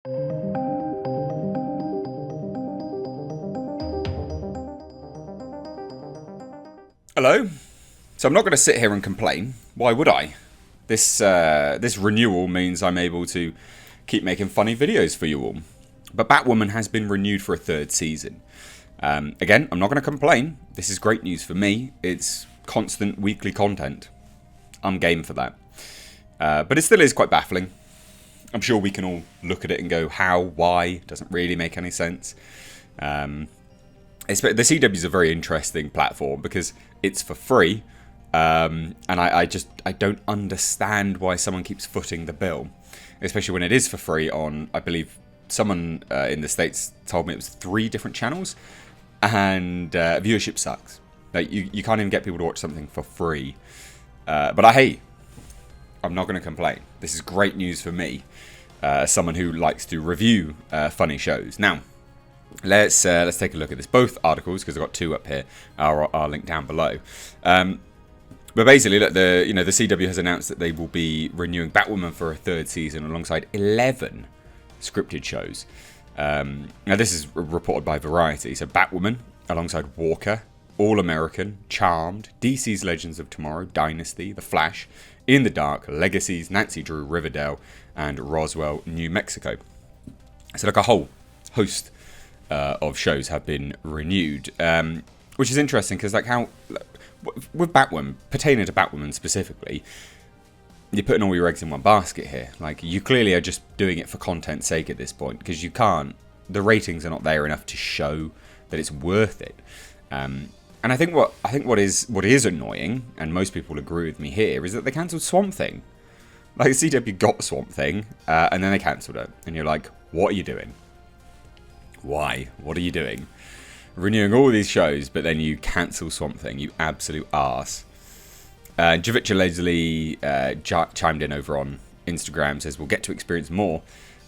Hello. So I'm not going to sit here and complain. Why would I? This renewal means I'm able to keep making funny videos for you all. But Batwoman has been renewed for a third season. Again, I'm not going to complain. This is great news for me. It's constant weekly content. I'm game for that. But it still is quite baffling. I'm sure we can all look at it and go, how, why? Doesn't really make any sense. The CW is a very interesting platform because it's for free, and I don't understand why someone keeps footing the bill, especially when it is for free on, I believe, someone in the States told me it was 3 different channels, and viewership sucks. Like, you can't even get people to watch something for free. But I'm not going to complain. This is great news for me, as someone who likes to review funny shows. Now, let's take a look at this. Both articles, because I've got 2 up here, are linked down below. But basically, look, the CW has announced that they will be renewing Batwoman for a 3rd season alongside 11 scripted shows. Now, this is reported by Variety. So, Batwoman alongside Walker, All American, Charmed, DC's Legends of Tomorrow, Dynasty, The Flash, In the Dark, Legacies, Nancy Drew, Riverdale, and Roswell, New Mexico. So, like a whole host of shows have been renewed, which is interesting because, like, how with Batwoman, pertaining to Batwoman specifically, you're putting all your eggs in one basket here. Like, you clearly are just doing it for content's sake at this point, because you can't. The ratings are not there enough to show that it's worth it. And I think what is annoying, and most people agree with me here, is that they cancelled Swamp Thing. Like, CW got Swamp Thing, and then they cancelled it, and you're like, what are you doing? Why? What are you doing? Renewing all these shows, but then you cancel Swamp Thing, you absolute arse. Javicia Leslie chimed in over on Instagram, says, we'll get to experience more.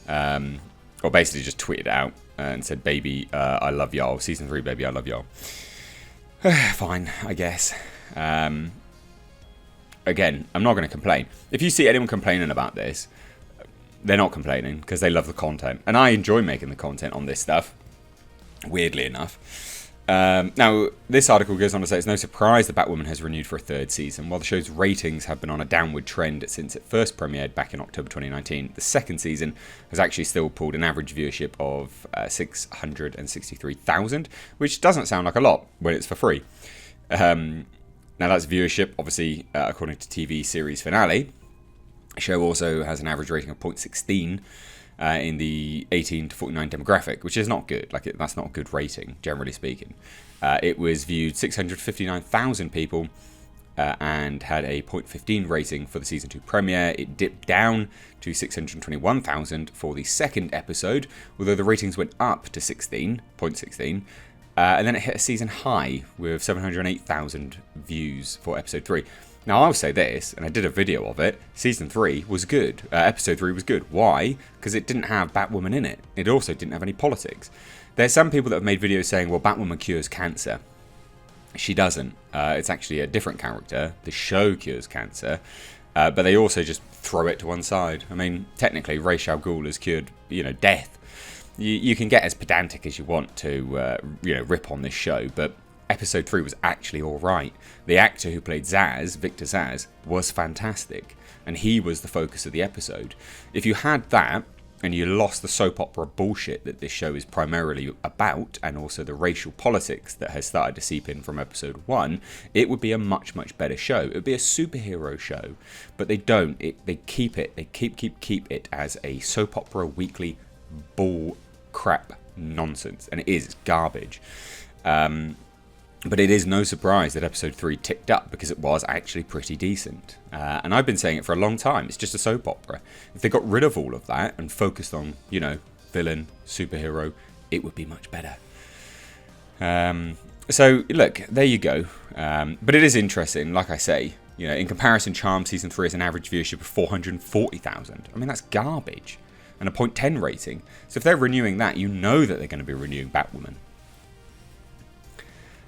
Or basically just tweeted out and said, baby, I love y'all. Season 3, baby, I love y'all. Fine, I guess. Again, I'm not going to complain. If you see anyone complaining about this, they're not complaining because they love the content. And I enjoy making the content on this stuff, weirdly enough. Now, this article goes on to say it's no surprise that Batwoman has renewed for a 3rd season. While the show's ratings have been on a downward trend since it first premiered back in October 2019, the 2nd season has actually still pulled an average viewership of 663,000, which doesn't sound like a lot when it's for free. Now, that's viewership, obviously, according to TV series finale. The show also has an average rating of 0.16 in the 18 to 49 demographic, which is not good. Like, that's not a good rating, generally speaking. It was viewed 659,000 people and had a 0.15 rating for the season 2 premiere. It dipped down to 621,000 for the 2nd episode, although the ratings went up to 0.16. And then it hit a season high with 708,000 views for episode 3. Now, I'll say this, and I did a video of it, Season 3 was good. Episode 3 was good. Why? Because it didn't have Batwoman in it. It also didn't have any politics. There's some people that have made videos saying, well, Batwoman cures cancer. She doesn't. It's actually a different character. The show cures cancer. But they also just throw it to one side. I mean, technically, Ra's al Ghul has cured, death. You can get as pedantic as you want to, rip on this show, but Episode 3 was actually alright. The actor who played Zsasz, Victor Zsasz, was fantastic, and he was the focus of the episode. If you had that, and you lost the soap opera bullshit that this show is primarily about, and also the racial politics that has started to seep in from Episode 1, it would be a much, much better show. It would be a superhero show, but they don't. They keep it as a soap opera weekly bull crap nonsense, and it is garbage. But it is no surprise that Episode 3 ticked up because it was actually pretty decent. And I've been saying it for a long time. It's just a soap opera. If they got rid of all of that and focused on, villain, superhero, it would be much better. So, look, there you go. But it is interesting, like I say. In comparison, Charmed Season 3 has an average viewership of 440,000. I mean, that's garbage. And a 0.10 rating. So if they're renewing that, you know that they're going to be renewing Batwoman.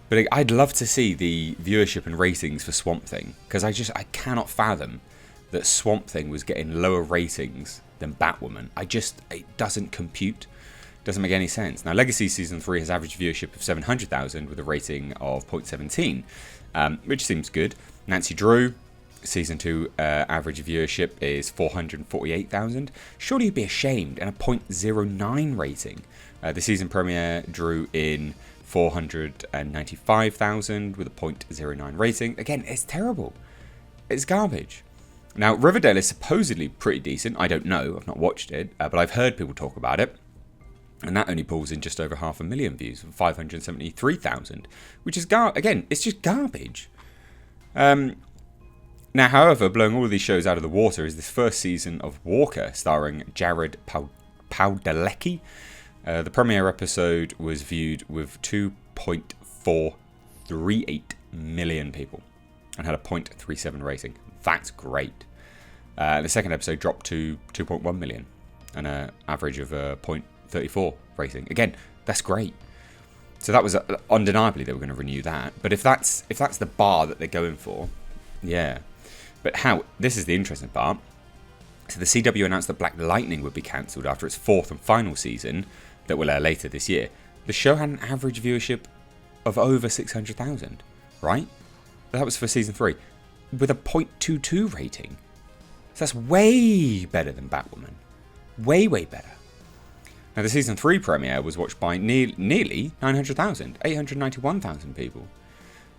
But I'd love to see the viewership and ratings for Swamp Thing, because I cannot fathom that Swamp Thing was getting lower ratings than Batwoman. It doesn't compute. Doesn't make any sense. Now, Legacies Season 3 has average viewership of 700,000 with a rating of 0.17, which seems good. Nancy Drew, Season 2 average viewership is 448,000. Surely you'd be ashamed, and a 0.09 rating. The season premiere drew in 495,000 with a 0.09 rating. Again, it's terrible. It's garbage. Now, Riverdale is supposedly pretty decent. I don't know. I've not watched it, but I've heard people talk about it. And that only pulls in just over 500,000 views, 573,000, which is, again, it's just garbage. Now, however, blowing all of these shows out of the water is this first season of Walker, starring Jared Padalecki. The premiere episode was viewed with 2.438 million people and had a 0.37 rating. That's great. The second episode dropped to 2.1 million and an average of a 0.34 rating. Again, that's great. So that was undeniably they were going to renew that. But if that's the bar that they're going for, yeah. But this is the interesting part. So the CW announced that Black Lightning would be cancelled after its fourth and final season that will air later this year. The show had an average viewership of over 600,000, right? That was for season 3, with a 0.22 rating. So that's way better than Batwoman. Way, way better. Now, the season 3 premiere was watched by nearly 900,000, 891,000 people.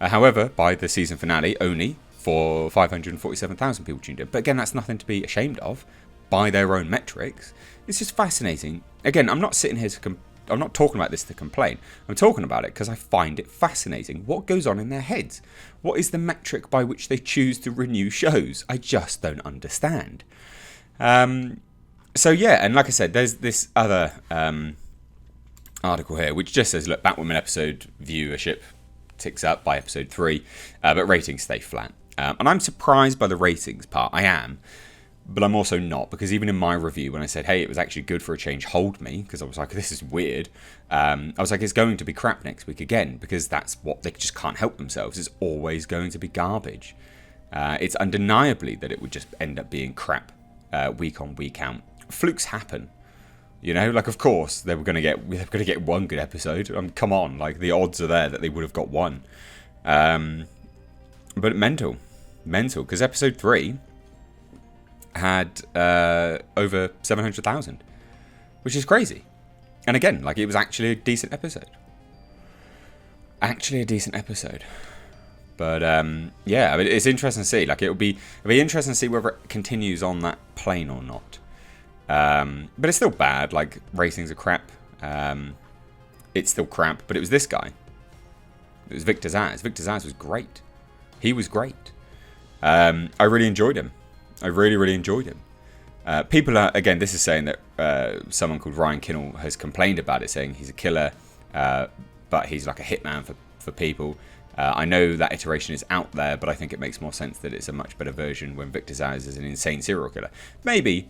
However, by the season finale, only for 547,000 people tuned in. But again, that's nothing to be ashamed of by their own metrics. It's just fascinating. Again, I'm not sitting here I'm not talking about this to complain. I'm talking about it because I find it fascinating. What goes on in their heads? What is the metric by which they choose to renew shows? I just don't understand. So yeah, and like I said, there's this other article here which just says, look, Batwoman episode viewership ticks up by episode 3, but ratings stay flat. And I'm surprised by the ratings part. I am. But I'm also not, because even in my review, when I said, hey, it was actually good for a change, hold me, because I was like, this is weird. I was like, it's going to be crap next week again, because that's what they just can't help themselves. It's always going to be garbage. It's undeniably that it would just end up being crap week on, week out. Flukes happen. You know, like, of course, they're going to get one good episode. Come on, like, the odds are there that they would have got one. But mental, because episode 3 had over 700,000, which is crazy. And again, like, it was actually a decent episode. But yeah, I mean, it's interesting to see. Like, it'll be interesting to see whether it continues on that plane or not. But it's still bad. Like, ratings are crap. It's still crap. But it was this guy. It was Victor Zsasz. Victor Zsasz was great. He was great. I really enjoyed him. I really, really enjoyed him. People are, again, this is saying that someone called Ryan Kinnell has complained about it, saying he's a killer, but he's like a hitman for people. I know that iteration is out there, but I think it makes more sense that it's a much better version when Victor Zsasz is an insane serial killer. Maybe.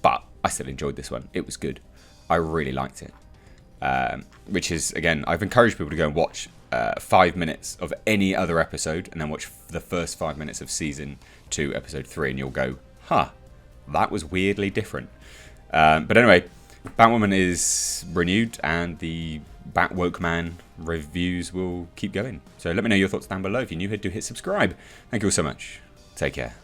But I still enjoyed this one. It was good. I really liked it. Which is, again, I've encouraged people to go and watch 5 minutes of any other episode and then watch the first 5 minutes of season 2, episode 3, and you'll go, huh, that was weirdly different. But anyway, Batwoman is renewed and the Batwoman reviews will keep going. So let me know your thoughts down below. If you're new here, do hit subscribe. Thank you all so much. Take care.